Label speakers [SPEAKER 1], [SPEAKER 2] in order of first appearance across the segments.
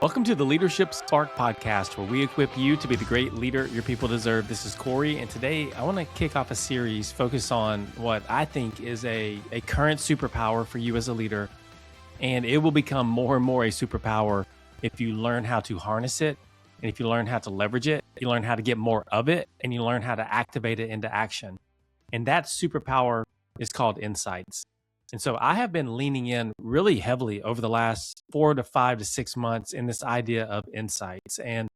[SPEAKER 1] Welcome to the Leadership Spark podcast, where we equip you to be the great leader your people deserve. This is Corey, and today I want to kick off a series focused on what I think is a current superpower for you as a leader, and it will become more and more a superpower if you learn how to harness it, and if you learn how to leverage it, you learn how to get more of it, and you learn how to activate it into action. And that superpower is called insights. And so I have been leaning in really heavily over the last 4 to 5 to 6 months in this idea of insights. And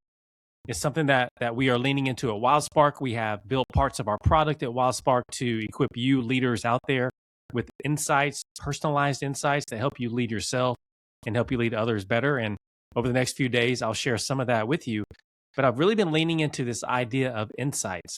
[SPEAKER 1] it's something that we are leaning into at WildSpark. We have built parts of our product at WildSpark to equip you leaders out there with insights, personalized insights that help you lead yourself and help you lead others better. And over the next few days, I'll share some of that with you. But I've really been leaning into this idea of insights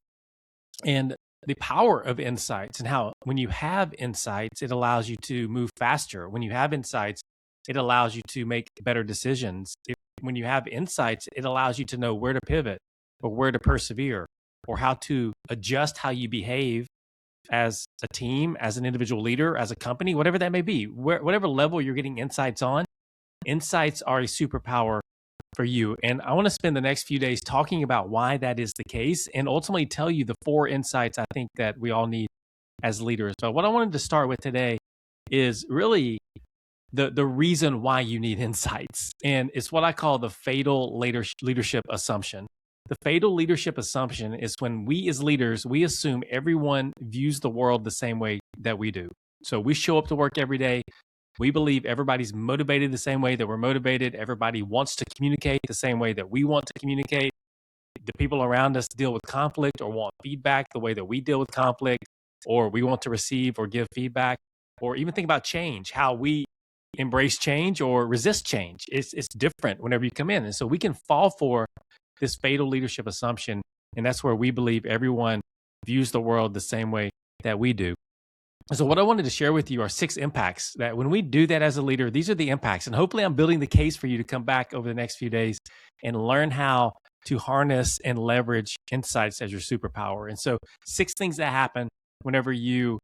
[SPEAKER 1] and the power of insights, and how when you have insights, it allows you to move faster. When you have insights, it allows you to make better decisions. When you have insights, it allows you to know where to pivot or where to persevere or how to adjust how you behave as a team, as an individual leader, as a company, whatever that may be. Whatever level you're getting insights on, insights are a superpower for you. And I want to spend the next few days talking about why that is the case and ultimately tell you the 4 insights I think that we all need as leaders. But what I wanted to start with today is really the reason why you need insights. And it's what I call the fatal leadership assumption. The fatal leadership assumption is when we as leaders, we assume everyone views the world the same way that we do. So we show up to work every day. We believe everybody's motivated the same way that we're motivated. Everybody wants to communicate the same way that we want to communicate. The people around us deal with conflict or want feedback the way that we deal with conflict, or we want to receive or give feedback, or even think about change, how we embrace change or resist change. It's different whenever you come in. And so we can fall for this fatal leadership assumption. And that's where we believe everyone views the world the same way that we do. So what I wanted to share with you are 6 impacts that when we do that as a leader, these are the impacts. And hopefully I'm building the case for you to come back over the next few days and learn how to harness and leverage insights as your superpower. And so 6 things that happen whenever you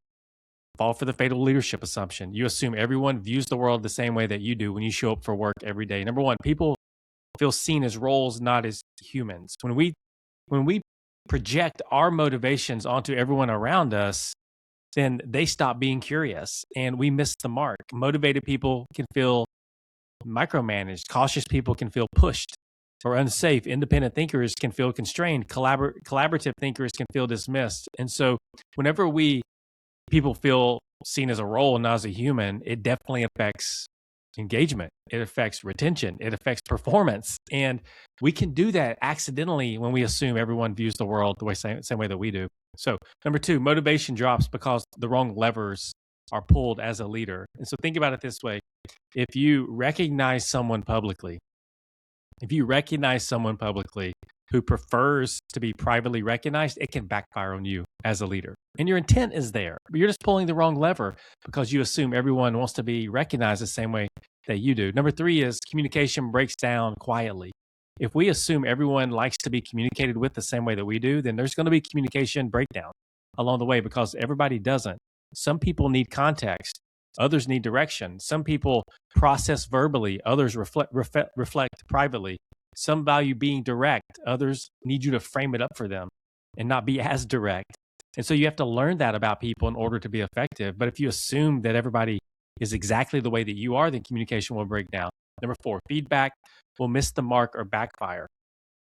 [SPEAKER 1] fall for the fatal leadership assumption. You assume everyone views the world the same way that you do when you show up for work every day. Number 1, people feel seen as roles, not as humans. When we project our motivations onto everyone around us, then they stop being curious and we miss the mark. Motivated people can feel micromanaged. Cautious people can feel pushed or unsafe. Independent thinkers can feel constrained. Collaborative thinkers can feel dismissed. And so whenever people feel seen as a role, not as a human, it definitely affects engagement. It affects retention. It affects performance. And we can do that accidentally when we assume everyone views the world the same way that we do. So 2, motivation drops because the wrong levers are pulled as a leader. And so think about it this way. If you recognize someone publicly who prefers to be privately recognized, it can backfire on you as a leader. And your intent is there, but you're just pulling the wrong lever because you assume everyone wants to be recognized the same way that you do. 3 is communication breaks down quietly. If we assume everyone likes to be communicated with the same way that we do, then there's going to be communication breakdown along the way because everybody doesn't. Some people need context. Others need direction. Some people process verbally. Others reflect privately. Some value being direct. Others need you to frame it up for them and not be as direct. And so you have to learn that about people in order to be effective. But if you assume that everybody is exactly the way that you are, then communication will break down. 4, feedback will miss the mark or backfire.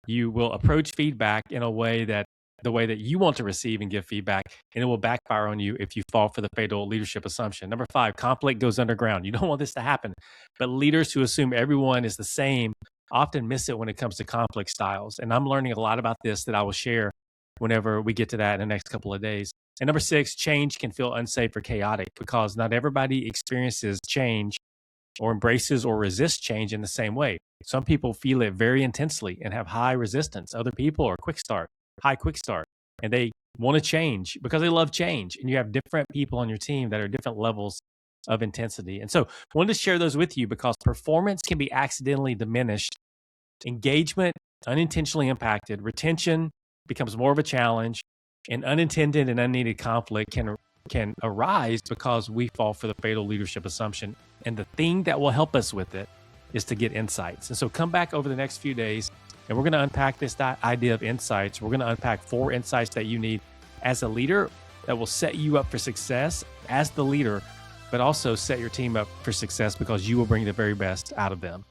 [SPEAKER 1] You will approach feedback in a way that the way that you want to receive and give feedback, and it will backfire on you if you fall for the fatal leadership assumption. 5, conflict goes underground. You don't want this to happen, but leaders who assume everyone is the same often miss it when it comes to conflict styles. And I'm learning a lot about this that I will share whenever we get to that in the next couple of days. And 6, change can feel unsafe or chaotic because not everybody experiences change or embraces or resists change in the same way. Some people feel it very intensely and have high resistance. Other people are high quick start, and they want to change because they love change. And you have different people on your team that are different levels of intensity. And so I wanted to share those with you because performance can be accidentally diminished. Engagement unintentionally impacted. Retention becomes more of a challenge, and unintended and unneeded conflict can arise because we fall for the fatal leadership assumption. And the thing that will help us with it is to get insights. And so come back over the next few days and we're going to unpack this idea of insights. We're going to unpack 4 insights that you need as a leader that will set you up for success as the leader, but also set your team up for success because you will bring the very best out of them.